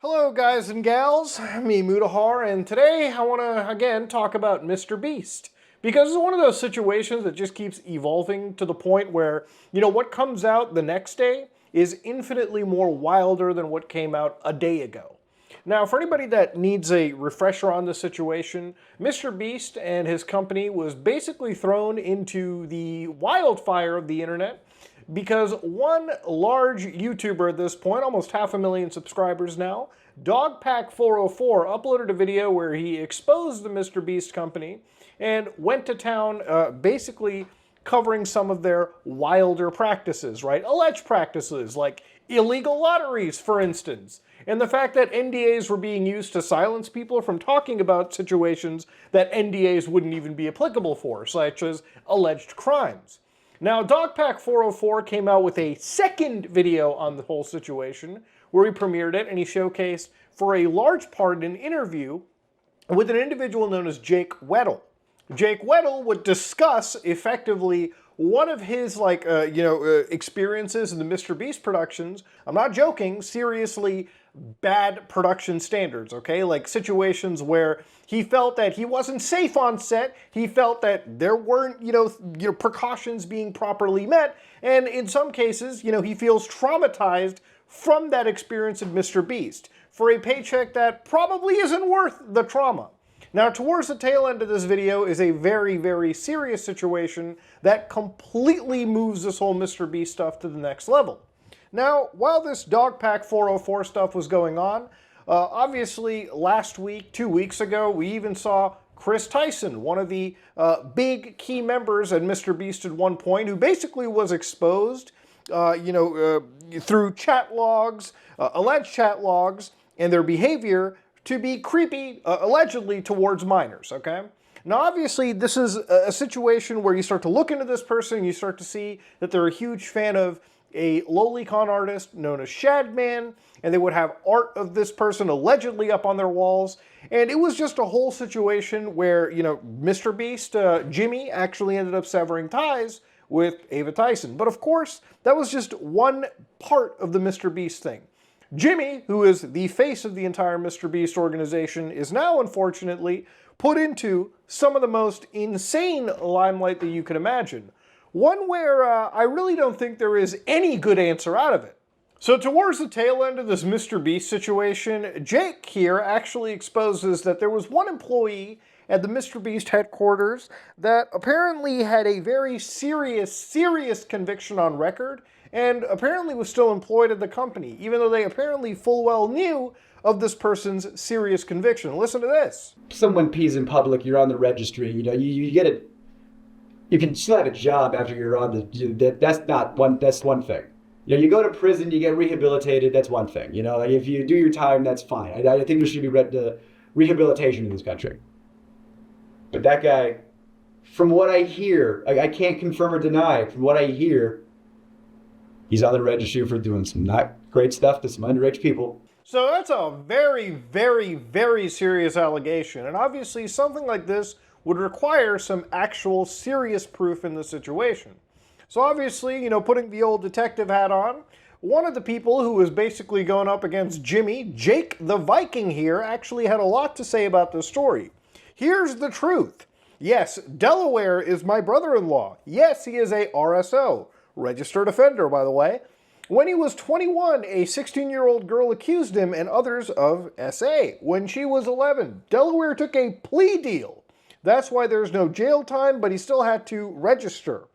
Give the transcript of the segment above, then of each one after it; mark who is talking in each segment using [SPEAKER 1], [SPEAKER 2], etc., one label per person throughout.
[SPEAKER 1] Hello guys and gals, me Mudahar, and today I want to again talk about MrBeast. Because it's one of those situations that just keeps evolving to the point where, what comes out the next day is infinitely more wilder than what came out a day ago. Now, for anybody that needs a refresher on the situation, MrBeast and his company was basically thrown into the wildfire of the internet because one large YouTuber at this point, almost 500,000 subscribers now, Dogpack404, uploaded a video where he exposed the MrBeast company and went to town basically covering some of their wilder practices, right? Alleged practices like illegal lotteries, for instance, and the fact that NDAs were being used to silence people from talking about situations that NDAs wouldn't even be applicable for, such as alleged crimes. Now, Dogpack404 came out with a second video on the whole situation, where he premiered it and he showcased, for a large part, an interview with an individual known as Jake Weddle. Jake Weddle would discuss, effectively, one of his, experiences in the MrBeast productions. I'm not joking, seriously bad production standards, okay? Like situations where he felt that he wasn't safe on set, he felt that there weren't, precautions being properly met, and in some cases, he feels traumatized from that experience in MrBeast for a paycheck that probably isn't worth the trauma. Now, towards the tail end of this video is a very, very serious situation that completely moves this whole MrBeast stuff to the next level. Now, while this Dogpack404 stuff was going on, obviously last week, 2 weeks ago, we even saw Chris Tyson, one of the big key members at MrBeast at one point, who basically was exposed, through chat logs, alleged chat logs, and their behavior to be creepy, allegedly, towards minors, okay? Now, obviously, this is a situation where you start to look into this person, and you start to see that they're a huge fan of a lowly con artist known as Shadman, and they would have art of this person allegedly up on their walls. And it was just a whole situation where, MrBeast, Jimmy, actually ended up severing ties with Ava Tyson. But of course, that was just one part of the MrBeast thing. Jimmy, who is the face of the entire MrBeast organization, is now, unfortunately, put into some of the most insane limelight that you can imagine. One where I really don't think there is any good answer out of it. So towards the tail end of this MrBeast situation, Jake here actually exposes that there was one employee at the MrBeast headquarters that apparently had a very serious conviction on record, and apparently was still employed at the company, even though they apparently full well knew of this person's serious conviction. Listen to this.
[SPEAKER 2] Someone pees in public, you're on the registry, you get it. You can still have a job after you're on the, that's one thing. You go to prison, you get rehabilitated, that's one thing. If you do your time, that's fine. I think there should be rehabilitation in this country. But that guy, from what I hear, I can't confirm or deny, from what I hear, he's on the registry for doing some not great stuff to some underage people.
[SPEAKER 1] So that's a very, very, very serious allegation. And obviously something like this would require some actual serious proof in the situation. So obviously, putting the old detective hat on, one of the people who was basically going up against Jimmy, Jake the Viking here, actually had a lot to say about this story. Here's the truth. Yes, Delaware is my brother-in-law. Yes, he is a RSO, registered offender, by the way. When he was 21, a 16-year-old girl accused him and others of SA. When she was 11, Delaware took a plea deal. That's why there's no jail time, but he still had to register.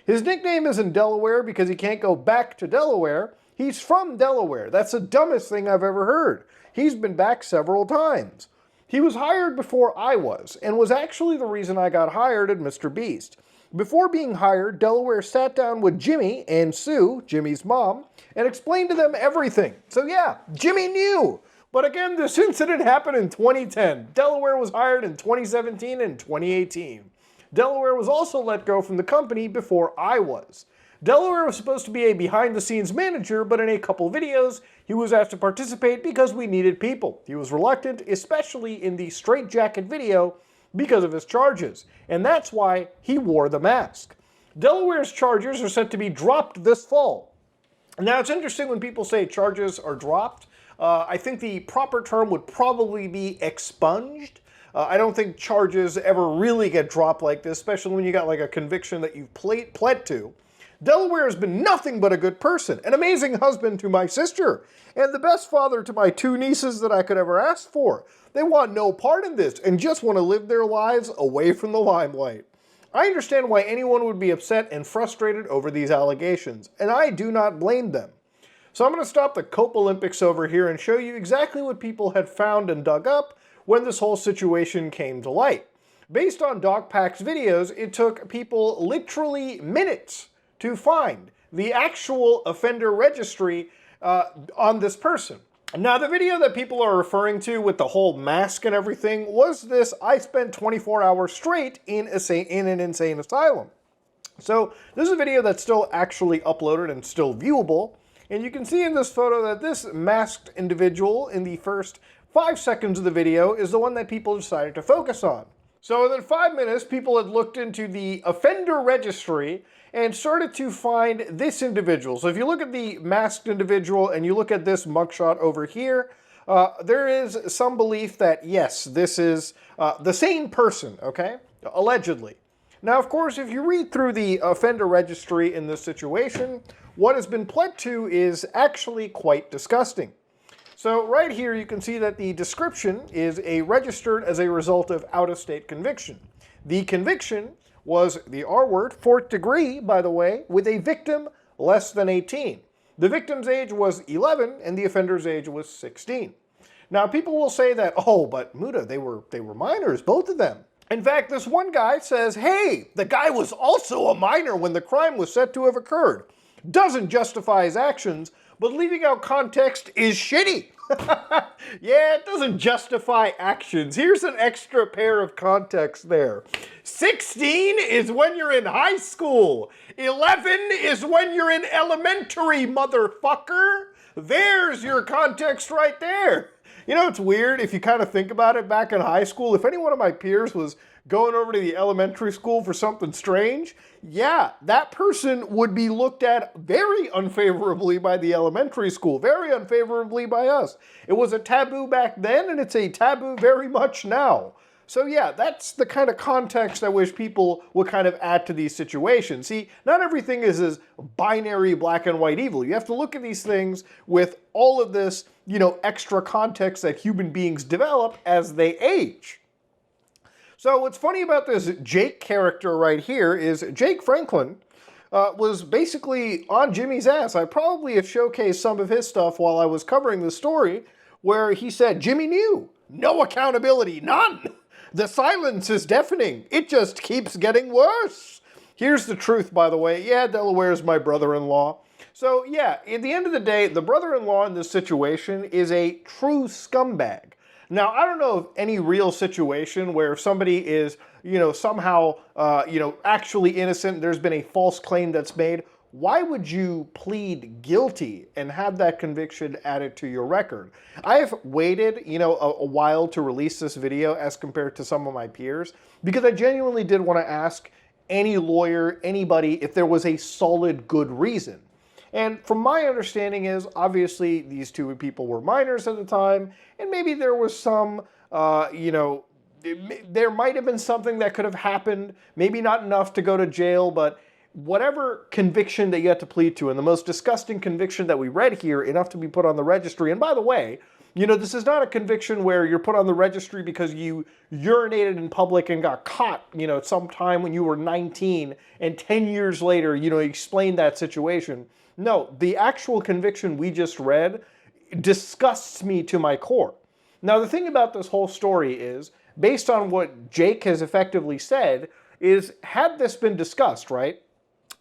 [SPEAKER 1] His nickname isn't Delaware because he can't go back to Delaware. He's from Delaware. That's the dumbest thing I've ever heard. He's been back several times. He was hired before I was, and was actually the reason I got hired at MrBeast. Before being hired, Delaware sat down with Jimmy and Sue, Jimmy's mom, and explained to them everything. So yeah, Jimmy knew. But again, this incident happened in 2010. Delaware was hired in 2017 and 2018. Delaware was also let go from the company before I was. Delaware was supposed to be a behind-the-scenes manager, but in a couple videos, he was asked to participate because we needed people. He was reluctant, especially in the straitjacket video, because of his charges. And that's why he wore the mask. Delaware's charges are set to be dropped this fall. Now, it's interesting when people say charges are dropped. I think the proper term would probably be expunged. I don't think charges ever really get dropped like this, especially when you got like a conviction that you've pled to. Delaware has been nothing but a good person, an amazing husband to my sister, and the best father to my 2 nieces that I could ever ask for. They want no part in this and just want to live their lives away from the limelight. I understand why anyone would be upset and frustrated over these allegations, and I do not blame them. So I'm going to stop the Cope Olympics over here and show you exactly what people had found and dug up when this whole situation came to light. Based on DocPack's videos, it took people literally minutes to find the actual offender registry on this person. Now, the video that people are referring to with the whole mask and everything was this: I spent 24 hours straight in an insane asylum. So this is a video that's still actually uploaded and still viewable. And you can see in this photo that this masked individual in the first 5 seconds of the video is the one that people decided to focus on. So within 5 minutes, people had looked into the offender registry and started to find this individual. So if you look at the masked individual and you look at this mugshot over here, there is some belief that, yes, this is the same person, okay? Allegedly. Now, of course, if you read through the offender registry in this situation, what has been pled to is actually quite disgusting. So right here, you can see that the description is registered as a result of out-of-state conviction. The conviction was the R word, 4th degree, by the way, with a victim less than 18. The victim's age was 11 and the offender's age was 16. Now, people will say that, oh, but Muda, they were minors, both of them. In fact, this one guy says, hey, the guy was also a minor when the crime was said to have occurred. Doesn't justify his actions, but leaving out context is shitty. Yeah, it doesn't justify actions. Here's an extra pair of context there. 16 is when you're in high school. 11 is when you're in elementary, motherfucker. There's your context right there. You know, it's weird if you kind of think about it. Back in high school, if any one of my peers was going over to the elementary school for something strange, yeah, that person would be looked at very unfavorably by the elementary school, very unfavorably by us. It was a taboo back then, and it's a taboo very much now. So yeah, that's the kind of context I wish people would kind of add to these situations. See, not everything is as binary black and white evil. You have to look at these things with all of this, extra context that human beings develop as they age. So what's funny about this Jake character right here is Jake Franklin was basically on Jimmy's ass. I probably have showcased some of his stuff while I was covering the story, where he said, Jimmy knew. No accountability, none. The silence is deafening. It just keeps getting worse. Here's the truth, by the way. Yeah, Delaware's my brother-in-law. So yeah, at the end of the day, the brother-in-law in this situation is a true scumbag. Now, I don't know of any real situation where if somebody is, somehow, actually innocent, there's been a false claim that's made, why would you plead guilty and have that conviction added to your record? I've waited, a while to release this video as compared to some of my peers because I genuinely did want to ask any lawyer, anybody, if there was a solid good reason. And from my understanding is, obviously, these 2 people were minors at the time, and maybe there was some, there might have been something that could have happened, maybe not enough to go to jail, but whatever conviction that you had to plead to, and the most disgusting conviction that we read here, enough to be put on the registry. And by the way, this is not a conviction where you're put on the registry because you urinated in public and got caught, sometime when you were 19, and 10 years later, you explained that situation. No, the actual conviction we just read disgusts me to my core. Now, the thing about this whole story is, based on what Jake has effectively said, is had this been discussed, right?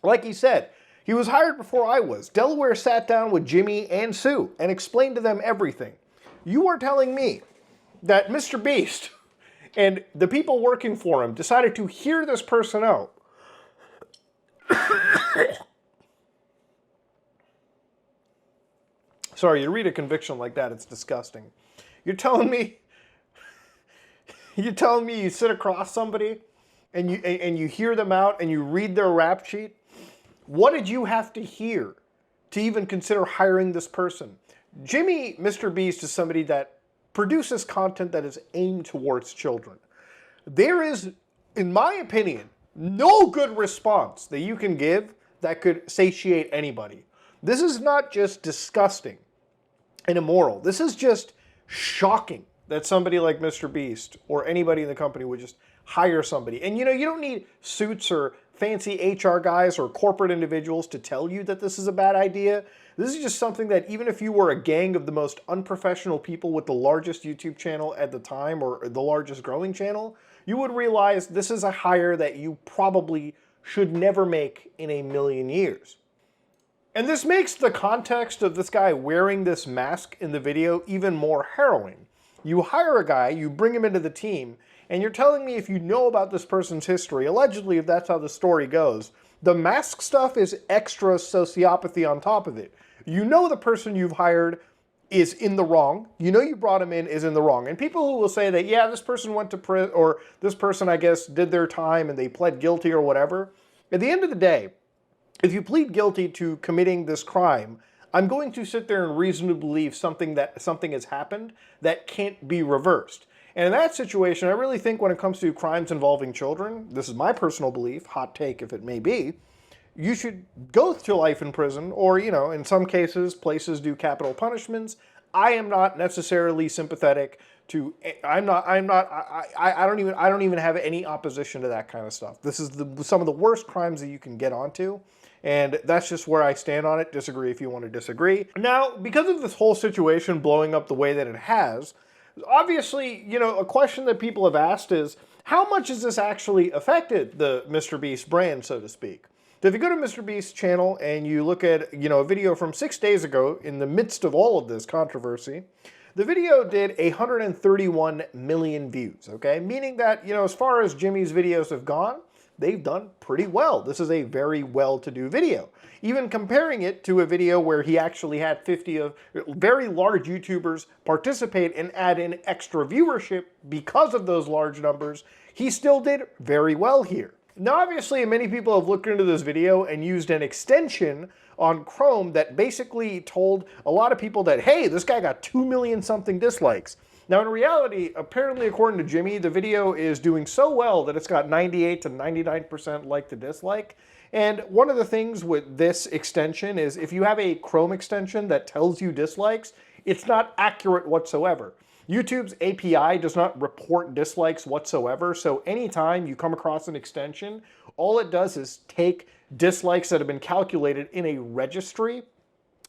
[SPEAKER 1] Like he said, he was hired before I was. Delaware sat down with Jimmy and Sue and explained to them everything. You are telling me that MrBeast and the people working for him decided to hear this person out. Sorry, you read a conviction like that, it's disgusting. You're telling me you sit across somebody and you hear them out and you read their rap sheet? What did you have to hear to even consider hiring this person? Jimmy, Mr. Beast, is somebody that produces content that is aimed towards children. There is, in my opinion, no good response that you can give that could satiate anybody. This is not just disgusting and immoral. This is just shocking that somebody like Mr. Beast or anybody in the company would just hire somebody. And you know, you don't need suits or fancy HR guys or corporate individuals to tell you that this is a bad idea. This is just something that even if you were a gang of the most unprofessional people with the largest YouTube channel at the time or the largest growing channel, you would realize this is a hire that you probably should never make in a million years. And this makes the context of this guy wearing this mask in the video even more harrowing. You hire a guy, you bring him into the team, and you're telling me if you know about this person's history, allegedly if that's how the story goes, the mask stuff is extra sociopathy on top of it. You know the person you've hired is in the wrong. You know you brought him in is in the wrong. And people who will say that, yeah, this person went to prison, or this person, I guess, did their time and they pled guilty or whatever. At the end of the day, if you plead guilty to committing this crime, I'm going to sit there and reasonably believe something has happened that can't be reversed. And in that situation, I really think when it comes to crimes involving children, this is my personal belief, hot take if it may be, you should go to life in prison, or, you know, in some cases, places do capital punishments. I am not necessarily sympathetic to, I don't even have any opposition to that kind of stuff. This is some of the worst crimes that you can get onto. And that's just where I stand on it. Disagree if you want to disagree. Now, because of this whole situation blowing up the way that it has, obviously, you know, a question that people have asked is, how much has this actually affected the MrBeast brand, so to speak? So if you go to MrBeast's channel and you look at, you know, a video from 6 days ago in the midst of all of this controversy, the video did 131 million views, okay? Meaning that, you know, as far as Jimmy's videos have gone, they've done pretty well. This is a very well-to-do video. Even comparing it to a video where he actually had 50 of very large YouTubers participate and add in extra viewership because of those large numbers, he still did very well here. Now, obviously, many people have looked into this video and used an extension on Chrome that basically told a lot of people that, hey, this guy got 2 million something dislikes. Now, in reality, apparently, according to Jimmy, the video is doing so well that it's got 98 to 99% like to dislike. And one of the things with this extension is if you have a Chrome extension that tells you dislikes, it's not accurate whatsoever. YouTube's API does not report dislikes whatsoever, so anytime you come across an extension, all it does is take dislikes that have been calculated in a registry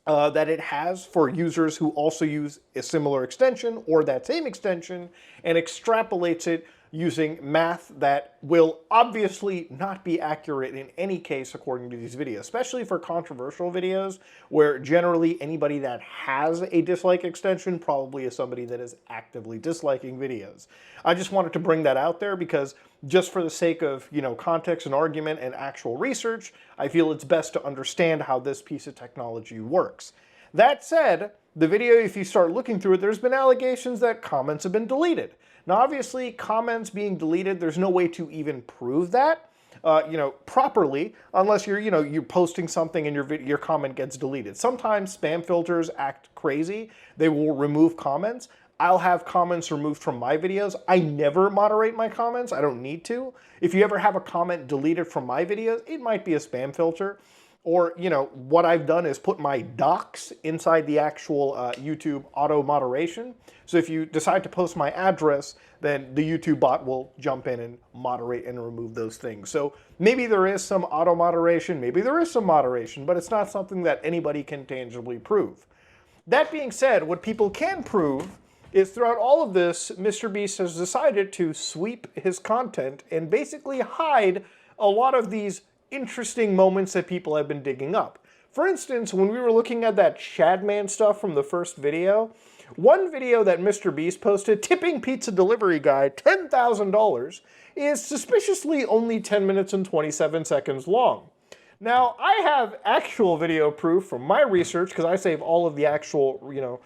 [SPEAKER 1] that it has for users who also use a similar extension or that same extension, and extrapolates it using math that will obviously not be accurate in any case according to these videos, especially for controversial videos where generally anybody that has a dislike extension probably is somebody that is actively disliking videos. I just wanted to bring that out there because just for the sake of, you know, context and argument and actual research, I feel it's best to understand how this piece of technology works. That said, the video, if you start looking through it, there's been allegations that comments have been deleted. Now, obviously, comments being deleted, there's no way to even prove that, you know, properly, unless you're posting something and your comment gets deleted. Sometimes spam filters act crazy. They will remove comments. I'll have comments removed from my videos. I never moderate my comments. I don't need to. If you ever have a comment deleted from my videos, it might be a spam filter. Or, you know, what I've done is put my docs inside the actual YouTube auto moderation. So if you decide to post my address, then the YouTube bot will jump in and moderate and remove those things. So maybe there is some auto moderation, maybe there is some moderation, but it's not something that anybody can tangibly prove. That being said, what people can prove is throughout all of this, MrBeast has decided to sweep his content and basically hide a lot of these interesting moments that people have been digging up. For instance, when we were looking at that Shadman stuff from the first video, one video that MrBeast posted, tipping pizza delivery guy $10,000, is suspiciously only 10 minutes and 27 seconds long. Now, I have actual video proof from my research, because I save all of the actual,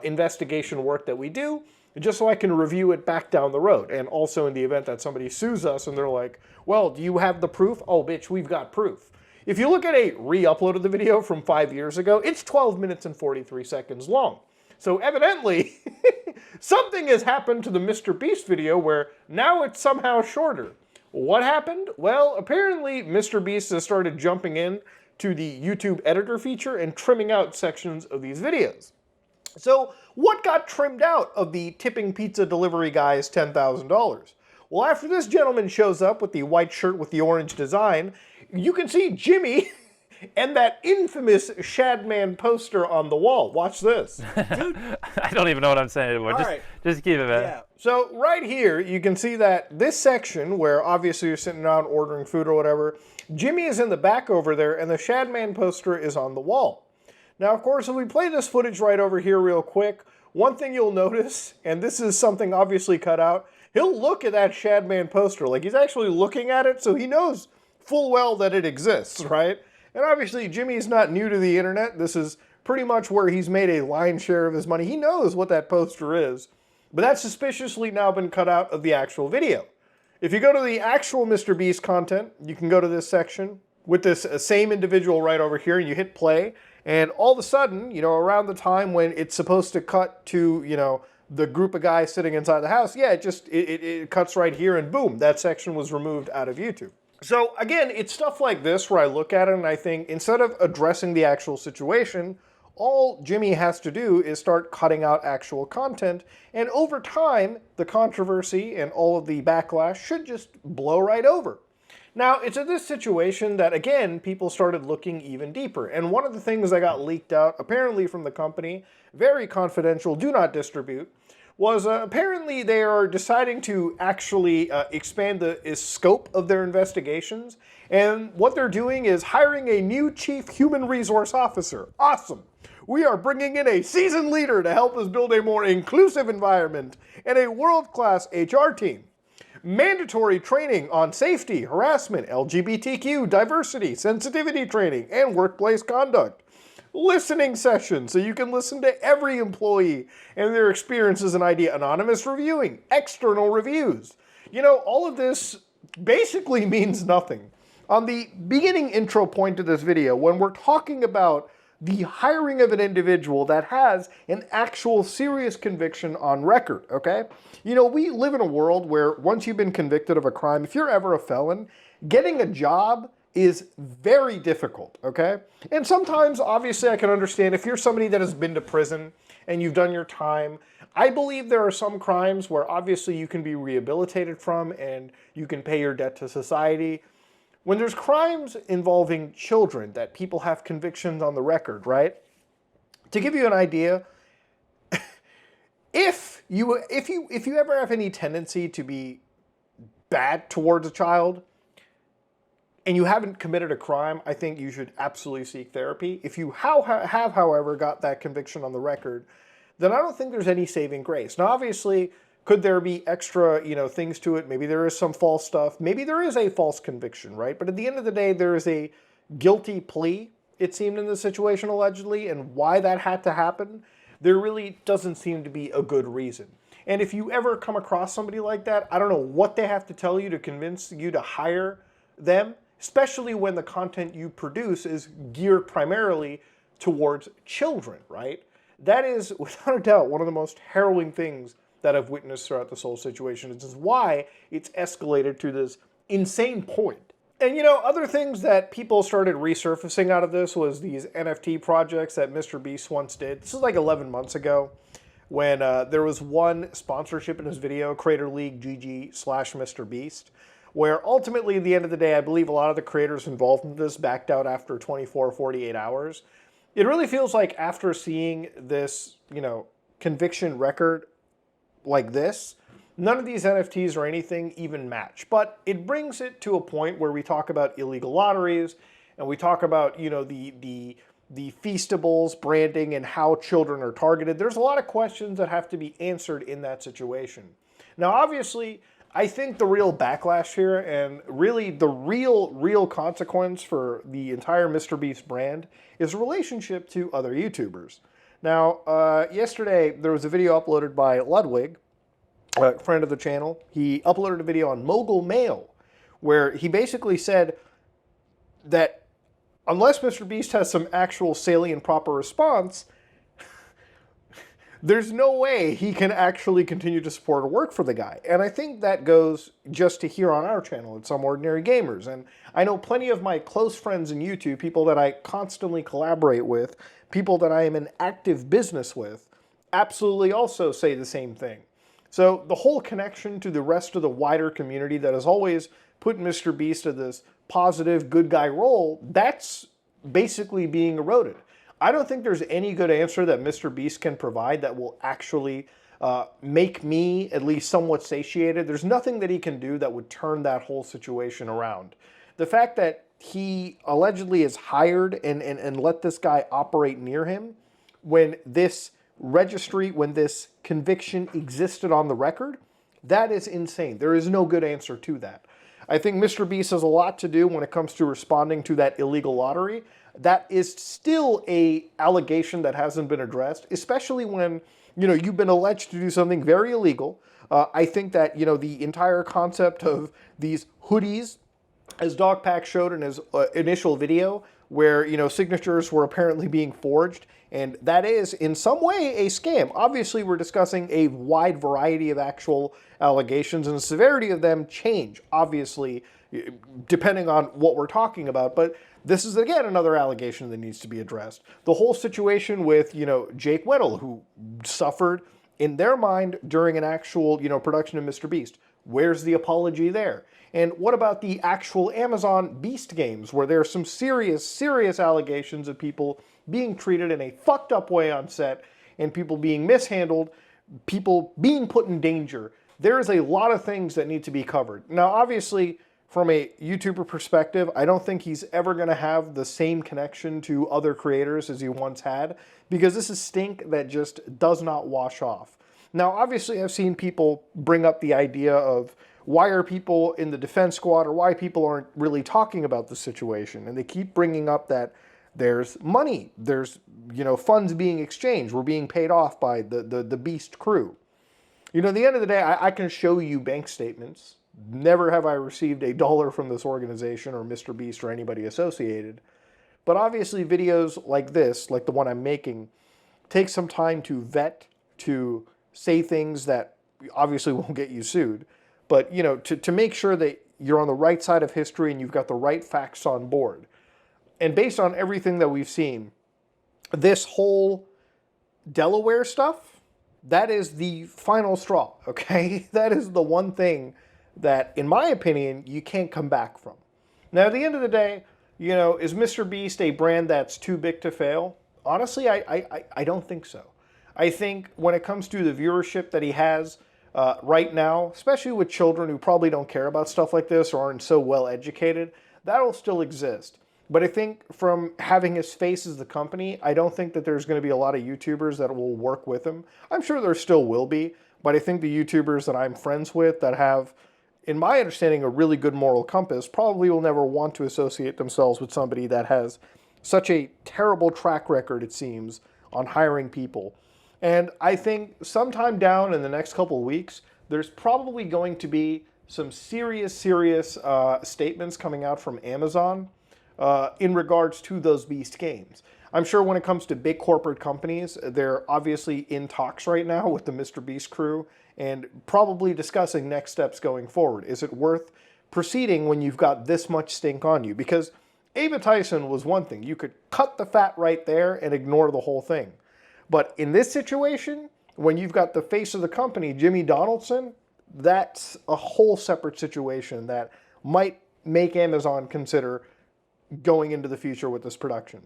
[SPEAKER 1] investigation work that we do, just so I can review it back down the road. And also in the event that somebody sues us and they're like, well, do you have the proof? Oh, bitch, we've got proof. If you look at a re-upload of the video from 5 years ago, it's 12 minutes and 43 seconds long. So evidently, something has happened to the MrBeast video where now it's somehow shorter. What happened? Well, apparently MrBeast has started jumping in to the YouTube editor feature and trimming out sections of these videos. So what got trimmed out of the tipping pizza delivery guy's $10,000? Well, after this gentleman shows up with the white shirt with the orange design, you can see Jimmy and that infamous Shadman poster on the wall. Watch this.
[SPEAKER 3] Dude. I don't even know what I'm saying anymore. Just keep it, man.
[SPEAKER 1] Yeah. So right here, you can see that this section where obviously you're sitting down ordering food or whatever, Jimmy is in the back over there and the Shadman poster is on the wall. Now, of course, if we play this footage right over here real quick, one thing you'll notice, and this is something obviously cut out, he'll look at that Shadman poster, like he's actually looking at it, so he knows full well that it exists, right? And obviously, Jimmy's not new to the internet. This is pretty much where he's made a lion's share of his money. He knows what that poster is, but that's suspiciously now been cut out of the actual video. If you go to the actual MrBeast content, you can go to this section with this same individual right over here, and you hit play, and all of a sudden, you know, around the time when it's supposed to cut to, you know, the group of guys sitting inside the house, yeah, it cuts right here, and boom, that section was removed out of YouTube. So again, it's stuff like this where I look at it and I think instead of addressing the actual situation, all Jimmy has to do is start cutting out actual content, and over time, the controversy and all of the backlash should just blow right over. Now, it's in this situation that, again, people started looking even deeper. And one of the things that got leaked out, apparently from the company, very confidential, do not distribute, was apparently they are deciding to actually expand the scope of their investigations. And what they're doing is hiring a new chief human resource officer. Awesome. We are bringing in a seasoned leader to help us build a more inclusive environment and a world-class HR team. Mandatory training on safety, harassment, LGBTQ, diversity, sensitivity training, and workplace conduct. Listening sessions, so you can listen to every employee and their experiences and idea. Anonymous reviewing, external reviews. You know, all of this basically means nothing. On the beginning intro point to this video, when we're talking about the hiring of an individual that has an actual serious conviction on record, okay? You know, we live in a world where once you've been convicted of a crime, if you're ever a felon, getting a job is very difficult, okay? And sometimes, obviously, I can understand if you're somebody that has been to prison and you've done your time. I believe there are some crimes where obviously you can be rehabilitated from and you can pay your debt to society. When there's crimes involving children that people have convictions on the record, right? To give you an idea, if you ever have any tendency to be bad towards a child and you haven't committed a crime, I think you should absolutely seek therapy. If you have, however, got that conviction on the record, then I don't think there's any saving grace. Now, obviously, could there be extra, you know, things to it? Maybe there is some false stuff. Maybe there is a false conviction, right? But at the end of the day, there is a guilty plea, it seemed, in this situation, allegedly, and why that had to happen, there really doesn't seem to be a good reason. And if you ever come across somebody like that, I don't know what they have to tell you to convince you to hire them, especially when the content you produce is geared primarily towards children, right? That is, without a doubt, one of the most harrowing things that I've witnessed throughout this whole situation. This is why it's escalated to this insane point. And you know, other things that people started resurfacing out of this was these NFT projects that MrBeast once did. This is like 11 months ago when there was one sponsorship in his video, Creator League GG/MrBeast, where ultimately at the end of the day, I believe a lot of the creators involved in this backed out after 24 or 48 hours. It really feels like after seeing this, you know, conviction record like this, none of these NFTs or anything even match. But it brings it to a point where we talk about illegal lotteries and we talk about, you know, the Feastables branding and how children are targeted. There's a lot of questions that have to be answered in that situation. Now, obviously, I think the real backlash here and really the real consequence for the entire MrBeast brand is relationship to other YouTubers. Now, yesterday there was a video uploaded by Ludwig, a friend of the channel. He uploaded a video on Mogul Mail where he basically said that unless MrBeast has some actual salient proper response, there's no way he can actually continue to support or work for the guy. And I think that goes just to here on our channel at Some Ordinary Gamers. And I know plenty of my close friends in YouTube, people that I constantly collaborate with, people that I am in active business with, absolutely also say the same thing. So the whole connection to the rest of the wider community that has always put MrBeast in this positive, good guy role, that's basically being eroded. I don't think there's any good answer that MrBeast can provide that will actually make me at least somewhat satiated. There's nothing that he can do that would turn that whole situation around. The fact that he allegedly is hired and let this guy operate near him when this registry, when this conviction existed on the record, that is insane. There is no good answer to that. I think MrBeast has a lot to do when it comes to responding to that illegal lottery. That is still a allegation that hasn't been addressed, especially when, you know, you've been alleged to do something very illegal. I think that, you know, the entire concept of these hoodies, as Dogpack showed in his initial video, where, you know, signatures were apparently being forged, and that is in some way a scam. Obviously, we're discussing a wide variety of actual allegations, and the severity of them change, obviously, depending on what we're talking about. But this is, again, another allegation that needs to be addressed. The whole situation with, you know, Jake Weddle, who suffered, in their mind, during an actual, you know, production of MrBeast. Where's the apology there? And what about the actual Amazon Beast games, where there are some serious, serious allegations of people being treated in a fucked up way on set, and people being mishandled, people being put in danger? There is a lot of things that need to be covered. Now, obviously, from a YouTuber perspective, I don't think he's ever going to have the same connection to other creators as he once had, because this is stink that just does not wash off. Now, obviously, I've seen people bring up the idea of why are people in the defense squad, or why people aren't really talking about the situation. And they keep bringing up that there's money, there's, you know, funds being exchanged, we're being paid off by the Beast crew. You know, at the end of the day, I can show you bank statements. Never have I received $1 from this organization or MrBeast or anybody associated. But obviously videos like this, like the one I'm making, take some time to vet, to say things that obviously won't get you sued. But, you know, to make sure that you're on the right side of history and you've got the right facts on board. And based on everything that we've seen, this whole Delaware stuff, that is the final straw, okay? That is the one thing that, in my opinion, you can't come back from. Now, at the end of the day, you know, is MrBeast a brand that's too big to fail? Honestly, I don't think so. I think when it comes to the viewership that he has right now, especially with children who probably don't care about stuff like this or aren't so well educated, that'll still exist. But I think from having his face as the company, I don't think that there's going to be a lot of YouTubers that will work with him. I'm sure there still will be, but I think the YouTubers that I'm friends with that have, in my understanding, a really good moral compass probably will never want to associate themselves with somebody that has such a terrible track record, it seems, on hiring people. And I think sometime down in the next couple of weeks, there's probably going to be some serious statements coming out from Amazon in regards to those Beast games. I'm sure when it comes to big corporate companies, they're obviously in talks right now with the MrBeast crew and probably discussing next steps going forward. Is it worth proceeding when you've got this much stink on you? Because Ava Tyson was one thing. You could cut the fat right there and ignore the whole thing. But in this situation, when you've got the face of the company, Jimmy Donaldson, that's a whole separate situation that might make Amazon consider going into the future with this production.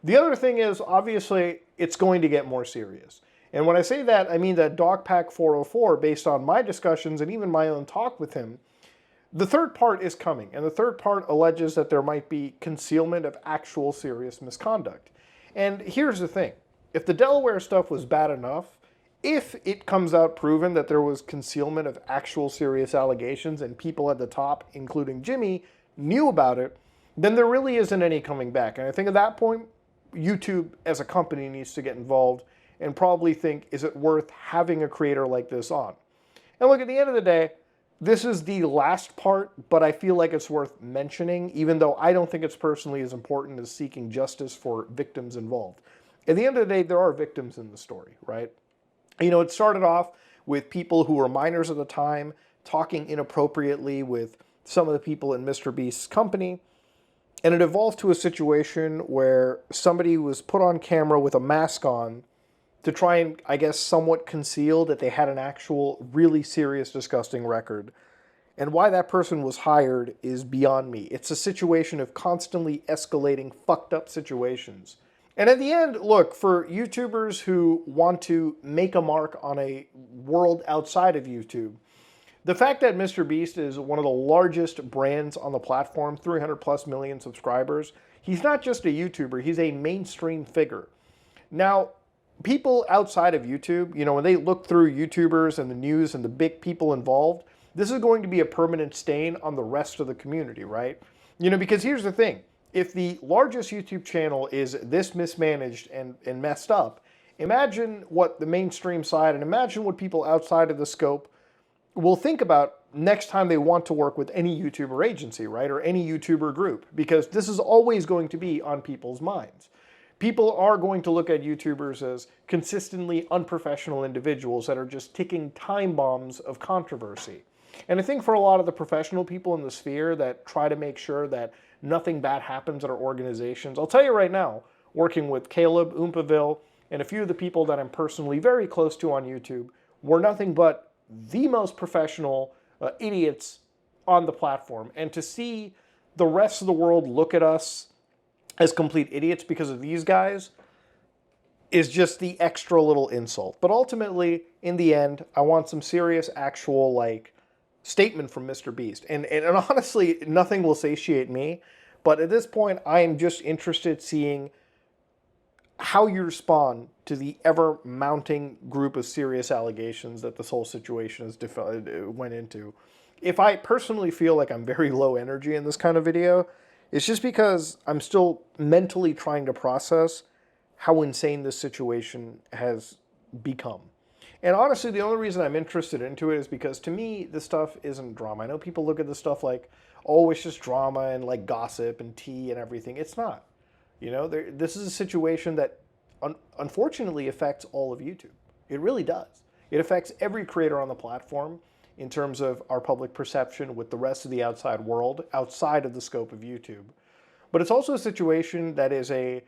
[SPEAKER 1] The other thing is, obviously, it's going to get more serious. And when I say that, I mean that Dogpack 404, based on my discussions and even my own talk with him, the third part is coming. And the third part alleges that there might be concealment of actual serious misconduct. And here's the thing. If the Delaware stuff was bad enough, if it comes out proven that there was concealment of actual serious allegations and people at the top, including Jimmy, knew about it, then there really isn't any coming back. And I think at that point, YouTube as a company needs to get involved and probably think, is it worth having a creator like this on? And look, at the end of the day, this is the last part, but I feel like it's worth mentioning, even though I don't think it's personally as important as seeking justice for victims involved. At the end of the day, there are victims in the story, right? You know, it started off with people who were minors at the time talking inappropriately with some of the people in MrBeast's company. And it evolved to a situation where somebody was put on camera with a mask on to try and, I guess, somewhat conceal that they had an actual really serious, disgusting record. And why that person was hired is beyond me. It's a situation of constantly escalating, fucked up situations. And at the end, look, for YouTubers who want to make a mark on a world outside of YouTube, the fact that MrBeast is one of the largest brands on the platform, 300 plus million subscribers, he's not just a YouTuber, he's a mainstream figure. Now, people outside of YouTube, you know, when they look through YouTubers and the news and the big people involved, this is going to be a permanent stain on the rest of the community, right? You know, because here's the thing. If the largest YouTube channel is this mismanaged and messed up, imagine what the mainstream side and imagine what people outside of the scope will think about next time they want to work with any YouTuber agency, right? Or any YouTuber group, because this is always going to be on people's minds. People are going to look at YouTubers as consistently unprofessional individuals that are just ticking time bombs of controversy. And I think for a lot of the professional people in the sphere that try to make sure that nothing bad happens at our organizations, I'll tell you right now, working with Caleb, Oompaville, and a few of the people that I'm personally very close to on YouTube, we're nothing but the most professional idiots on the platform. And to see the rest of the world look at us as complete idiots because of these guys is just the extra little insult. But ultimately, in the end, I want some serious, actual, like, statement from MrBeast. And honestly, nothing will satiate me. But at this point, I am just interested seeing how you respond to the ever-mounting group of serious allegations that this whole situation has went into. If I personally feel like I'm very low energy in this kind of video, it's just because I'm still mentally trying to process how insane this situation has become. And honestly, the only reason I'm interested into it is because, to me, this stuff isn't drama. I know people look at this stuff like, oh, it's just drama and like gossip and tea and everything. It's not. You know, this is a situation that unfortunately affects all of YouTube. It really does. It affects every creator on the platform in terms of our public perception with the rest of the outside world, outside of the scope of YouTube. But it's also a situation that is a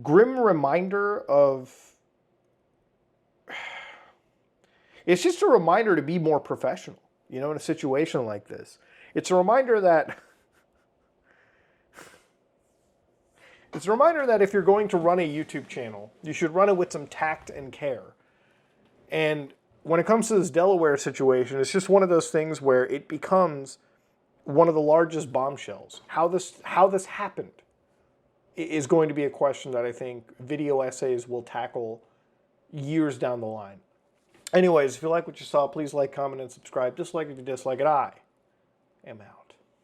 [SPEAKER 1] grim reminder of... It's just a reminder to be more professional, you know, in a situation like this. It's a reminder that... It's a reminder that if you're going to run a YouTube channel, you should run it with some tact and care. And when it comes to this Delaware situation, it's just one of those things where it becomes one of the largest bombshells. How this happened is going to be a question that I think video essays will tackle years down the line. Anyways, if you like what you saw, please like, comment, and subscribe. Dislike if you dislike it. I am out.